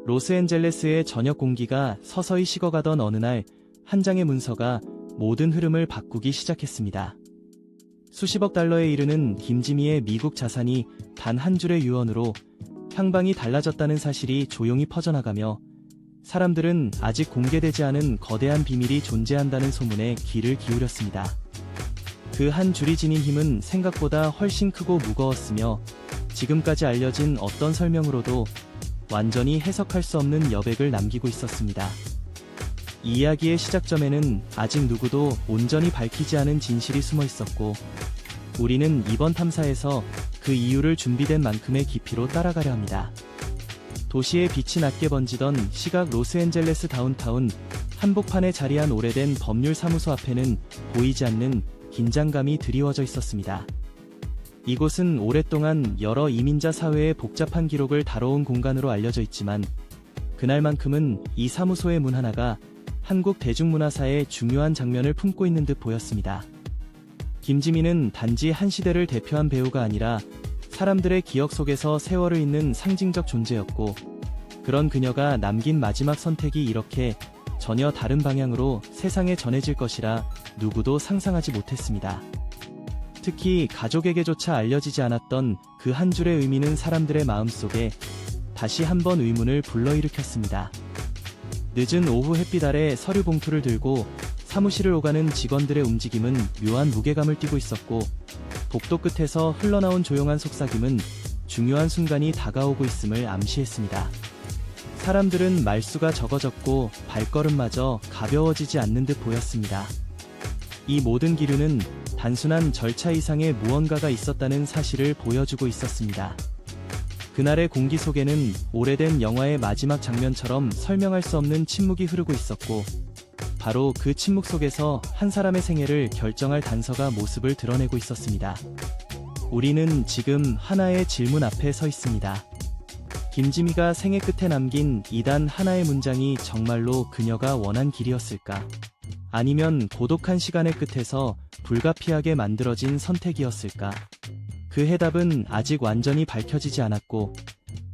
로스앤젤레스의 저녁 공기가 서서히 식어가던 어느 날, 한 장의 문서가 모든 흐름을 바꾸기 시작했습니다. 수십억 달러에 이르는 김지미의 미국 자산이 단 한 줄의 유언으로 향방이 달라졌다는 사실이 조용히 퍼져나가며, 사람들은 아직 공개되지 않은 거대한 비밀이 존재한다는 소문에 귀를 기울였습니다. 그 한 줄이 지닌 힘은 생각보다 훨씬 크고 무거웠으며, 지금까지 알려진 어떤 설명으로도 완전히 해석할 수 없는 여백을 남기고 있었습니다. 이 이야기의 시작점에는 아직 누구도 온전히 밝히지 않은 진실이 숨어 있었고, 우리는 이번 탐사에서 그 이유를 준비된 만큼의 깊이로 따라가려 합니다. 도시의 빛이 낮게 번지던 시각 로스앤젤레스 다운타운 한복판에 자리한 오래된 법률사무소 앞에는 보이지 않는 긴장감이 드리워져 있었습니다. 이곳은 오랫동안 여러 이민자 사회의 복잡한 기록을 다뤄온 공간으로 알려져 있지만, 그날만큼은 이 사무소의 문 하나가 한국 대중문화사의 중요한 장면을 품고 있는 듯 보였습니다. 김지미는 단지 한 시대를 대표한 배우가 아니라 사람들의 기억 속에서 세월을 잇는 상징적 존재였고, 그런 그녀가 남긴 마지막 선택이 이렇게 전혀 다른 방향으로 세상에 전해질 것이라 누구도 상상하지 못했습니다. 특히 가족에게조차 알려지지 않았던 그 한 줄의 의미는 사람들의 마음속에 다시 한번 의문을 불러일으켰습니다. 늦은 오후 햇빛 아래 서류 봉투를 들고 사무실을 오가는 직원들의 움직임은 묘한 무게감을 띠고 있었고, 복도 끝에서 흘러나온 조용한 속삭임은 중요한 순간이 다가오고 있음을 암시했습니다. 사람들은 말수가 적어졌고 발걸음마저 가벼워지지 않는 듯 보였습니다. 이 모든 기류는 단순한 절차 이상의 무언가가 있었다는 사실을 보여주고 있었습니다. 그날의 공기 속에는 오래된 영화의 마지막 장면처럼 설명할 수 없는 침묵이 흐르고 있었고, 바로 그 침묵 속에서 한 사람의 생애를 결정할 단서가 모습을 드러내고 있었습니다. 우리는 지금 하나의 질문 앞에 서 있습니다. 김지미가 생애 끝에 남긴 이 단 하나의 문장이 정말로 그녀가 원한 길이었을까? 아니면 고독한 시간의 끝에서 불가피하게 만들어진 선택이었을까? 그 해답은 아직 완전히 밝혀지지 않았고,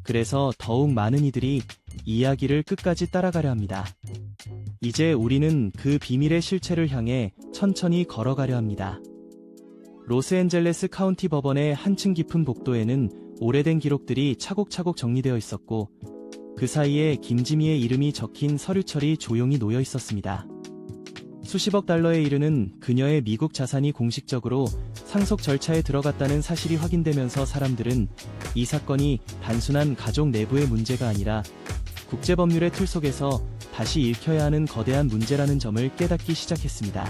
그래서 더욱 많은 이들이 이야기를 끝까지 따라가려 합니다. 이제 우리는 그 비밀의 실체를 향해 천천히 걸어가려 합니다. 로스앤젤레스 카운티 법원의 한층 깊은 복도에는 오래된 기록들이 차곡차곡 정리되어 있었고, 그 사이에 김지미의 이름이 적힌 서류철이 조용히 놓여 있었습니다. 수십억 달러에 이르는 그녀의 미국 자산이 공식적으로 상속 절차에 들어갔다는 사실이 확인되면서 사람들은 이 사건이 단순한 가족 내부의 문제가 아니라 국제법률의 틀 속에서 다시 읽혀야 하는 거대한 문제라는 점을 깨닫기 시작했습니다.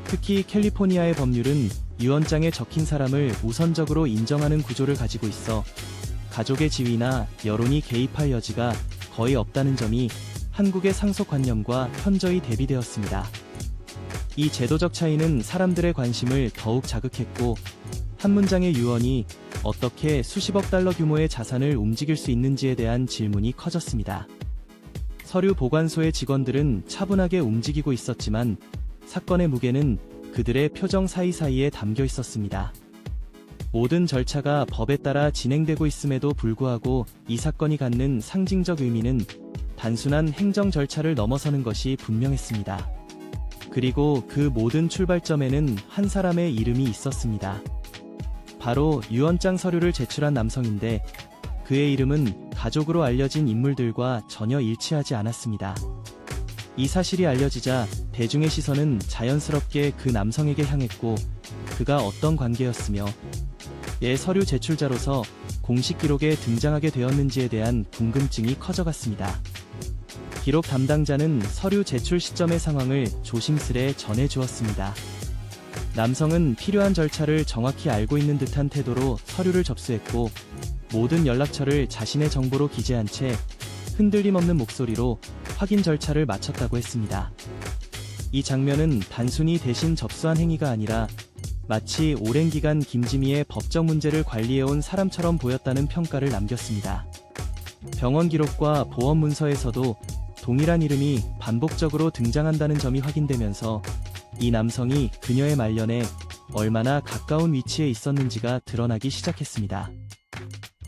특히 캘리포니아의 법률은 유언장에 적힌 사람을 우선적으로 인정하는 구조를 가지고 있어 가족의 지위나 여론이 개입할 여지가 거의 없다는 점이 한국의 상속관념과 현저히 대비되었습니다. 이 제도적 차이는 사람들의 관심을 더욱 자극했고, 한 문장의 유언이 어떻게 수십억 달러 규모의 자산을 움직일 수 있는지에 대한 질문이 커졌습니다. 서류 보관소의 직원들은 차분하게 움직이고 있었지만, 사건의 무게는 그들의 표정 사이사이에 담겨 있었습니다. 모든 절차가 법에 따라 진행되고 있음에도 불구하고 이 사건이 갖는 상징적 의미는 단순한 행정 절차를 넘어서는 것이 분명했습니다. 그리고 그 모든 출발점에는 한 사람의 이름이 있었습니다. 바로 유언장 서류를 제출한 남성인데, 그의 이름은 가족으로 알려진 인물들과 전혀 일치하지 않았습니다. 이 사실이 알려지자 대중의 시선은 자연스럽게 그 남성에게 향했고, 그가 어떤 관계였으며 서류 제출자로서 공식 기록에 등장하게 되었는지에 대한 궁금증이 커져갔습니다. 기록 담당자는 서류 제출 시점의 상황을 조심스레 전해주었습니다. 남성은 필요한 절차를 정확히 알고 있는 듯한 태도로 서류를 접수했고, 모든 연락처를 자신의 정보로 기재한 채 흔들림 없는 목소리로 확인 절차를 마쳤다고 했습니다. 이 장면은 단순히 대신 접수한 행위가 아니라 마치 오랜 기간 김지미의 법적 문제를 관리해온 사람처럼 보였다는 평가를 남겼습니다. 병원 기록과 보험 문서에서도 동일한 이름이 반복적으로 등장한다는 점이 확인되면서 이 남성이 그녀의 말년에 얼마나 가까운 위치에 있었는지가 드러나기 시작했습니다.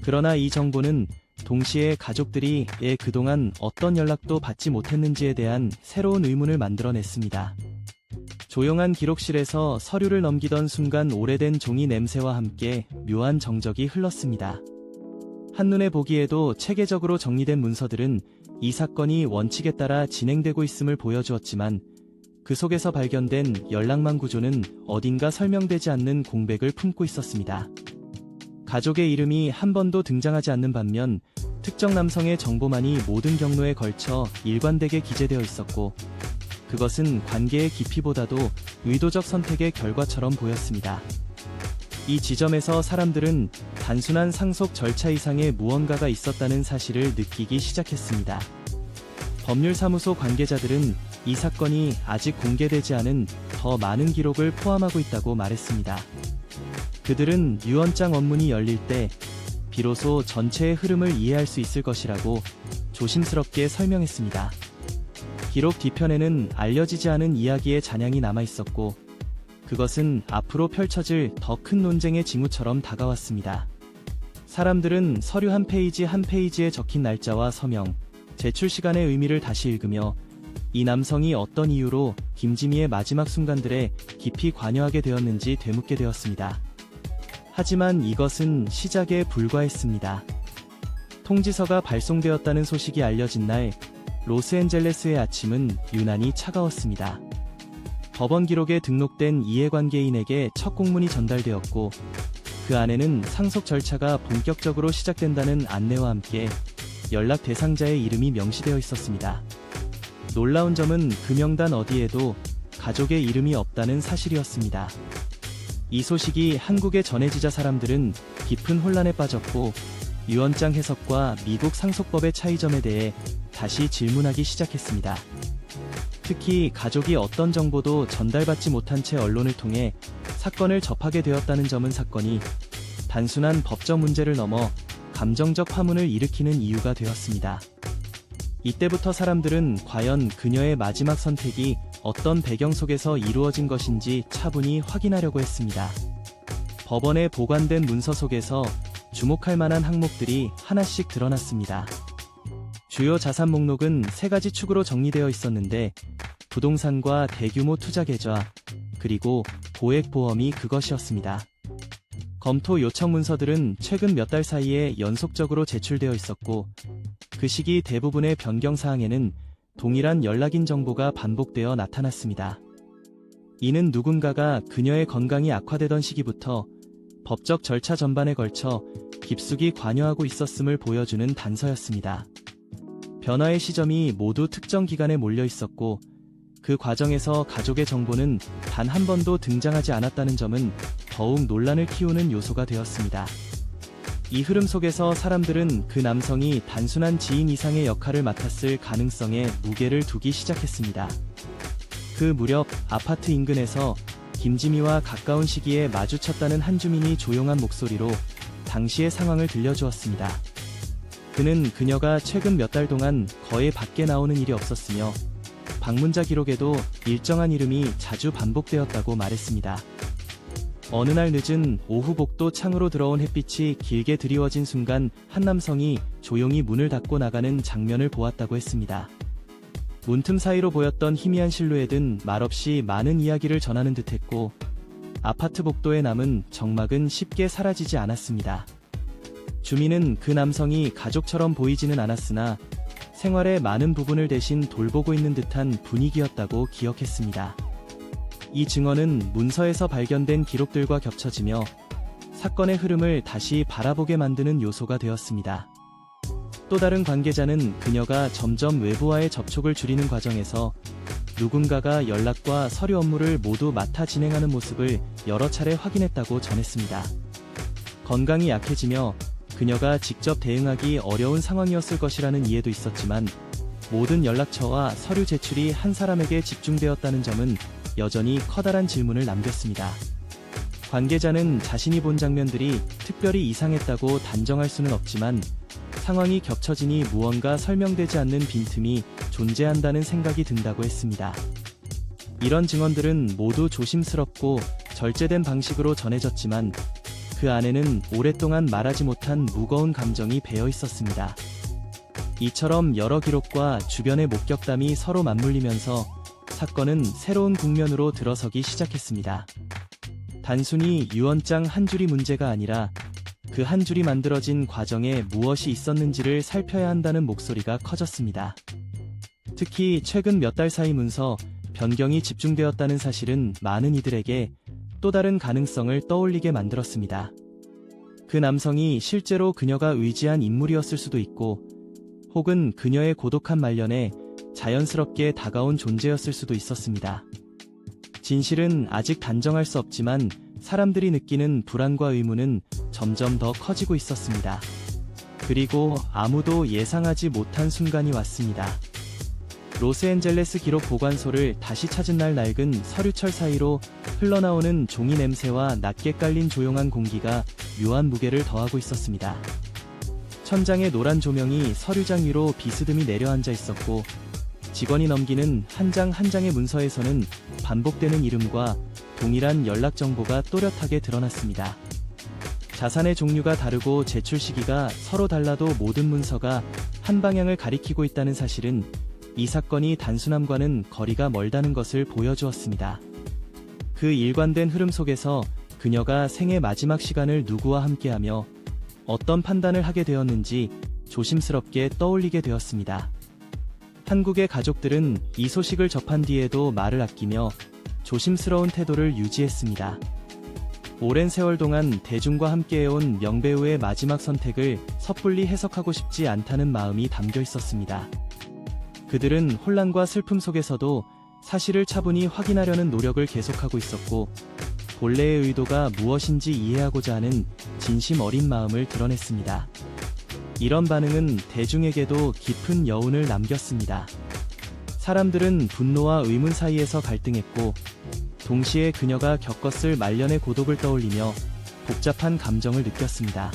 그러나 이 정보는 동시에 가족들이 그동안 어떤 연락도 받지 못했는지에 대한 새로운 의문을 만들어냈습니다. 조용한 기록실에서 서류를 넘기던 순간 오래된 종이 냄새와 함께 묘한 정적이 흘렀습니다. 한눈에 보기에도 체계적으로 정리된 문서들은 이 사건이 원칙에 따라 진행되고 있음을 보여주었지만 그 속에서 발견된 연락망 구조는 어딘가 설명되지 않는 공백을 품고 있었습니다. 가족의 이름이 한 번도 등장하지 않는 반면 특정 남성의 정보만이 모든 경로에 걸쳐 일관되게 기재되어 있었고 그것은 관계의 깊이보다도 의도적 선택의 결과처럼 보였습니다. 이 지점에서 사람들은 단순한 상속 절차 이상의 무언가가 있었다는 사실을 느끼기 시작했습니다. 법률사무소 관계자들은 이 사건이 아직 공개되지 않은 더 많은 기록을 포함하고 있다고 말했습니다. 그들은 유언장 원문이 열릴 때 비로소 전체의 흐름을 이해할 수 있을 것이라고 조심스럽게 설명했습니다. 기록 뒤편에는 알려지지 않은 이야기의 잔향이 남아 있었고 그것은 앞으로 펼쳐질 더 큰 논쟁의 징후처럼 다가왔습니다. 사람들은 서류 한 페이지 한 페이지에 적힌 날짜와 서명, 제출 시간의 의미를 다시 읽으며 이 남성이 어떤 이유로 김지미의 마지막 순간들에 깊이 관여하게 되었는지 되묻게 되었습니다. 하지만 이것은 시작에 불과했습니다. 통지서가 발송되었다는 소식이 알려진 날, 로스앤젤레스의 아침은 유난히 차가웠습니다. 법원 기록에 등록된 이해관계인에게 첫 공문이 전달되었고 그 안에는 상속 절차가 본격적으로 시작된다는 안내와 함께 연락 대상자의 이름이 명시되어 있었습니다. 놀라운 점은 그 명단 어디에도 가족의 이름이 없다는 사실이었습니다. 이 소식이 한국에 전해지자 사람들은 깊은 혼란에 빠졌고 유언장 해석과 미국 상속법의 차이점에 대해 다시 질문하기 시작했습니다. 특히 가족이 어떤 정보도 전달받지 못한 채 언론을 통해 사건을 접하게 되었다는 점은 사건이 단순한 법적 문제를 넘어 감정적 파문을 일으키는 이유가 되었습니다. 이때부터 사람들은 과연 그녀의 마지막 선택이 어떤 배경 속에서 이루어진 것인지 차분히 확인하려고 했습니다. 법원에 보관된 문서 속에서 주목할 만한 항목들이 하나씩 드러났습니다. 주요 자산 목록은 세 가지 축으로 정리되어 있었는데 부동산과 대규모 투자 계좌, 그리고 고액보험이 그것이었습니다. 검토 요청 문서들은 최근 몇 달 사이에 연속적으로 제출되어 있었고 그 시기 대부분의 변경 사항에는 동일한 연락인 정보가 반복되어 나타났습니다. 이는 누군가가 그녀의 건강이 악화되던 시기부터 법적 절차 전반에 걸쳐 깊숙이 관여하고 있었음을 보여주는 단서였습니다. 변화의 시점이 모두 특정 기간에 몰려 있었고 그 과정에서 가족의 정보는 단 한 번도 등장하지 않았다는 점은 더욱 논란을 키우는 요소가 되었습니다. 이 흐름 속에서 사람들은 그 남성이 단순한 지인 이상의 역할을 맡았을 가능성에 무게를 두기 시작했습니다. 그 무렵 아파트 인근에서 김지미와 가까운 시기에 마주쳤다는 한 주민이 조용한 목소리로 당시의 상황을 들려주었습니다. 그는 그녀가 최근 몇 달 동안 거의 밖에 나오는 일이 없었으며 방문자 기록에도 일정한 이름이 자주 반복되었다고 말했습니다. 어느 날 늦은 오후 복도 창으로 들어온 햇빛이 길게 드리워진 순간 한 남성이 조용히 문을 닫고 나가는 장면을 보았다고 했습니다. 문틈 사이로 보였던 희미한 실루엣은 말없이 많은 이야기를 전하는 듯했고 아파트 복도에 남은 정막은 쉽게 사라지지 않았습니다. 주민은 그 남성이 가족처럼 보이지는 않았으나 생활의 많은 부분을 대신 돌보고 있는 듯한 분위기였다고 기억했습니다. 이 증언은 문서에서 발견된 기록들과 겹쳐지며 사건의 흐름을 다시 바라보게 만드는 요소가 되었습니다. 또 다른 관계자는 그녀가 점점 외부와의 접촉을 줄이는 과정에서 누군가가 연락과 서류 업무를 모두 맡아 진행하는 모습을 여러 차례 확인했다고 전했습니다. 건강이 약해지며 그녀가 직접 대응하기 어려운 상황이었을 것이라는 이해도 있었지만 모든 연락처와 서류 제출이 한 사람에게 집중되었다는 점은 여전히 커다란 질문을 남겼습니다. 관계자는 자신이 본 장면들이 특별히 이상했다고 단정할 수는 없지만 상황이 겹쳐지니 무언가 설명되지 않는 빈틈이 존재한다는 생각이 든다고 했습니다. 이런 증언들은 모두 조심스럽고 절제된 방식으로 전해졌지만 그 안에는 오랫동안 말하지 못한 무거운 감정이 배어 있었습니다. 이처럼 여러 기록과 주변의 목격담이 서로 맞물리면서 사건은 새로운 국면으로 들어서기 시작했습니다. 단순히 유언장 한 줄이 문제가 아니라 그 한 줄이 만들어진 과정에 무엇이 있었는지를 살펴야 한다는 목소리가 커졌습니다. 특히 최근 몇 달 사이 문서 변경이 집중되었다는 사실은 많은 이들에게 또 다른 가능성을 떠올리게 만들었습니다. 그 남성이 실제로 그녀가 의지한 인물이었을 수도 있고, 혹은 그녀의 고독한 말년에 자연스럽게 다가온 존재였을 수도 있었습니다. 진실은 아직 단정할 수 없지만 사람들이 느끼는 불안과 의문은 점점 더 커지고 있었습니다. 그리고 아무도 예상하지 못한 순간이 왔습니다. 로스앤젤레스 기록 보관소를 다시 찾은 날 낡은 서류철 사이로 흘러나오는 종이 냄새와 낮게 깔린 조용한 공기가 묘한 무게를 더하고 있었습니다. 천장의 노란 조명이 서류장 위로 비스듬히 내려앉아 있었고, 직원이 넘기는 한 장 한 장의 문서에서는 반복되는 이름과 동일한 연락 정보가 또렷하게 드러났습니다. 자산의 종류가 다르고 제출 시기가 서로 달라도 모든 문서가 한 방향을 가리키고 있다는 사실은 이 사건이 단순함과는 거리가 멀다는 것을 보여주었습니다. 그 일관된 흐름 속에서 그녀가 생의 마지막 시간을 누구와 함께하며 어떤 판단을 하게 되었는지 조심스럽게 떠올리게 되었습니다. 한국의 가족들은 이 소식을 접한 뒤에도 말을 아끼며 조심스러운 태도를 유지했습니다. 오랜 세월 동안 대중과 함께해온 명배우의 마지막 선택을 섣불리 해석하고 싶지 않다는 마음이 담겨 있었습니다. 그들은 혼란과 슬픔 속에서도 사실을 차분히 확인하려는 노력을 계속하고 있었고, 본래의 의도가 무엇인지 이해하고자 하는 진심 어린 마음을 드러냈습니다. 이런 반응은 대중에게도 깊은 여운을 남겼습니다. 사람들은 분노와 의문 사이에서 갈등했고, 동시에 그녀가 겪었을 말년의 고독을 떠올리며 복잡한 감정을 느꼈습니다.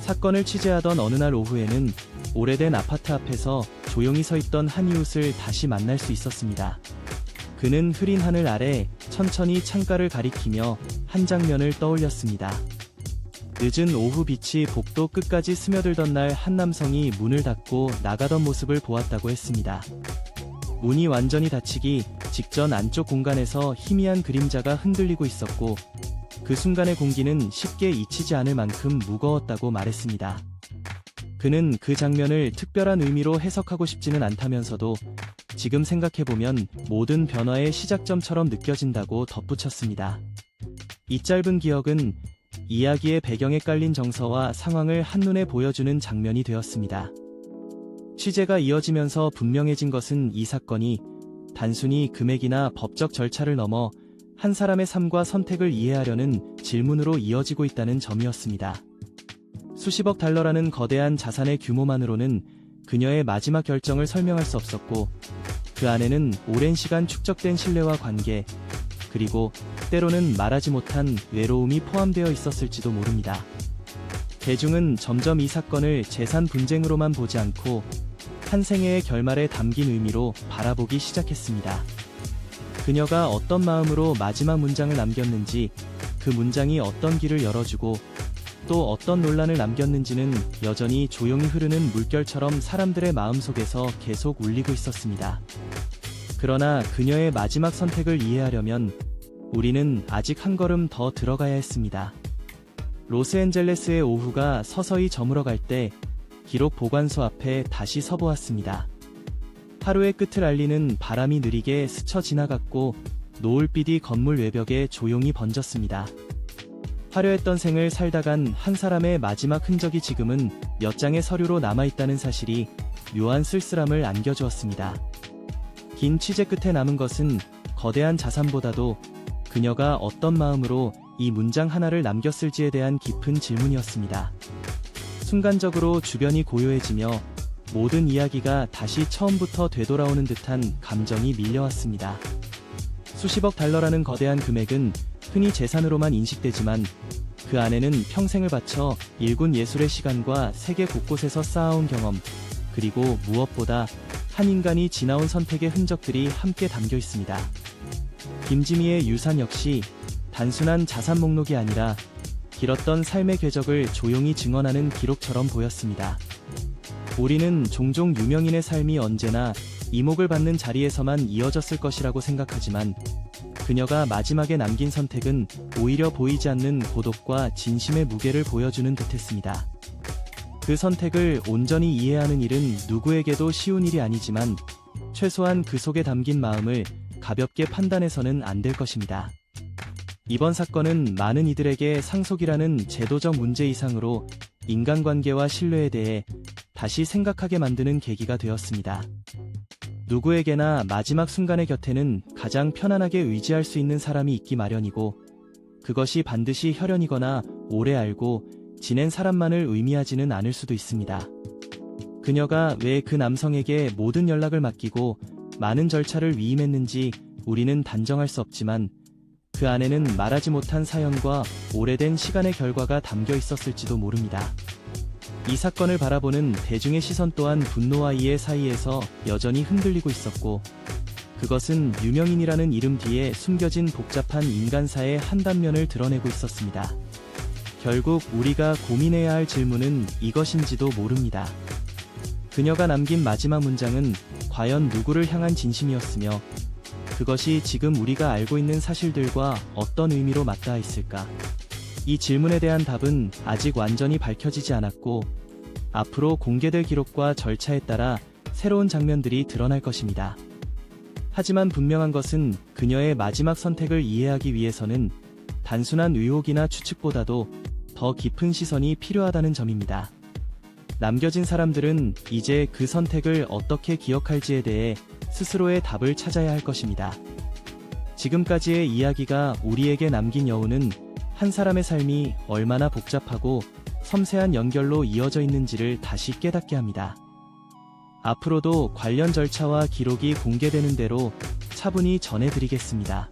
사건을 취재하던 어느 날 오후에는 오래된 아파트 앞에서 조용히 서 있던 한 이웃을 다시 만날 수 있었습니다. 그는 흐린 하늘 아래 천천히 창가를 가리키며 한 장면을 떠올렸습니다. 늦은 오후 빛이 복도 끝까지 스며들던 날 한 남성이 문을 닫고 나가던 모습을 보았다고 했습니다. 문이 완전히 닫히기 직전 안쪽 공간에서 희미한 그림자가 흔들리고 있었고, 그 순간의 공기는 쉽게 잊히지 않을 만큼 무거웠다고 말했습니다. 그는 그 장면을 특별한 의미로 해석하고 싶지는 않다면서도 지금 생각해보면 모든 변화의 시작점처럼 느껴진다고 덧붙였습니다. 이 짧은 기억은 이야기의 배경에 깔린 정서와 상황을 한눈에 보여주는 장면이 되었습니다. 취재가 이어지면서 분명해진 것은 이 사건이 단순히 금액이나 법적 절차를 넘어 한 사람의 삶과 선택을 이해하려는 질문으로 이어지고 있다는 점이었습니다. 수십억 달러라는 거대한 자산의 규모만으로는 그녀의 마지막 결정을 설명할 수 없었고, 그 안에는 오랜 시간 축적된 신뢰와 관계, 그리고 때로는 말하지 못한 외로움이 포함되어 있었을지도 모릅니다. 대중은 점점 이 사건을 재산 분쟁으로만 보지 않고 한 생애의 결말에 담긴 의미로 바라보기 시작했습니다. 그녀가 어떤 마음으로 마지막 문장을 남겼는지, 그 문장이 어떤 길을 열어주고 또 어떤 논란을 남겼는지는 여전히 조용히 흐르는 물결처럼 사람들의 마음속에서 계속 울리고 있었습니다. 그러나 그녀의 마지막 선택을 이해하려면 우리는 아직 한 걸음 더 들어가야 했습니다. 로스앤젤레스의 오후가 서서히 저물어갈 때 기록 보관소 앞에 다시 서보았습니다. 하루의 끝을 알리는 바람이 느리게 스쳐 지나갔고, 노을빛이 건물 외벽에 조용히 번졌습니다. 화려했던 생을 살다간 한 사람의 마지막 흔적이 지금은 몇 장의 서류로 남아있다는 사실이 묘한 쓸쓸함을 안겨주었습니다. 긴 취재 끝에 남은 것은 거대한 자산보다도 그녀가 어떤 마음으로 이 문장 하나를 남겼을지에 대한 깊은 질문이었습니다. 순간적으로 주변이 고요해지며 모든 이야기가 다시 처음부터 되돌아오는 듯한 감정이 밀려왔습니다. 수십억 달러라는 거대한 금액은 흔히 재산으로만 인식되지만 그 안에는 평생을 바쳐 일군 예술의 시간과 세계 곳곳에서 쌓아온 경험, 그리고 무엇보다 한 인간이 지나온 선택의 흔적들이 함께 담겨 있습니다. 김지미의 유산 역시 단순한 자산 목록이 아니라 길었던 삶의 궤적을 조용히 증언하는 기록처럼 보였습니다. 우리는 종종 유명인의 삶이 언제나 이목을 받는 자리에서만 이어졌을 것이라고 생각하지만 그녀가 마지막에 남긴 선택은 오히려 보이지 않는 고독과 진심의 무게를 보여주는 듯했습니다. 그 선택을 온전히 이해하는 일은 누구에게도 쉬운 일이 아니지만 최소한 그 속에 담긴 마음을 가볍게 판단해서는 안 될 것입니다. 이번 사건은 많은 이들에게 상속이라는 제도적 문제 이상으로 인간관계와 신뢰에 대해 다시 생각하게 만드는 계기가 되었습니다. 누구에게나 마지막 순간의 곁에는 가장 편안하게 의지할 수 있는 사람이 있기 마련이고 그것이 반드시 혈연이거나 오래 알고 지낸 사람만을 의미하지는 않을 수도 있습니다. 그녀가 왜 그 남성에게 모든 연락을 맡기고 많은 절차를 위임했는지 우리는 단정할 수 없지만 그 안에는 말하지 못한 사연과 오래된 시간의 결과가 담겨 있었을지도 모릅니다. 이 사건을 바라보는 대중의 시선 또한 분노와 이해 사이에서 여전히 흔들리고 있었고 그것은 유명인이라는 이름 뒤에 숨겨진 복잡한 인간사의 한 단면을 드러내고 있었습니다. 결국 우리가 고민해야 할 질문은 이것인지도 모릅니다. 그녀가 남긴 마지막 문장은 과연 누구를 향한 진심이었으며 그것이 지금 우리가 알고 있는 사실들과 어떤 의미로 맞닿아 있을까? 이 질문에 대한 답은 아직 완전히 밝혀지지 않았고 앞으로 공개될 기록과 절차에 따라 새로운 장면들이 드러날 것입니다. 하지만 분명한 것은 그녀의 마지막 선택을 이해하기 위해서는 단순한 의혹이나 추측보다도 더 깊은 시선이 필요하다는 점입니다. 남겨진 사람들은 이제 그 선택을 어떻게 기억할지에 대해 스스로의 답을 찾아야 할 것입니다. 지금까지의 이야기가 우리에게 남긴 여운은 한 사람의 삶이 얼마나 복잡하고 섬세한 연결로 이어져 있는지를 다시 깨닫게 합니다. 앞으로도 관련 절차와 기록이 공개되는 대로 차분히 전해드리겠습니다.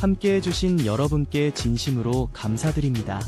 함께 해주신 여러분께 진심으로 감사드립니다.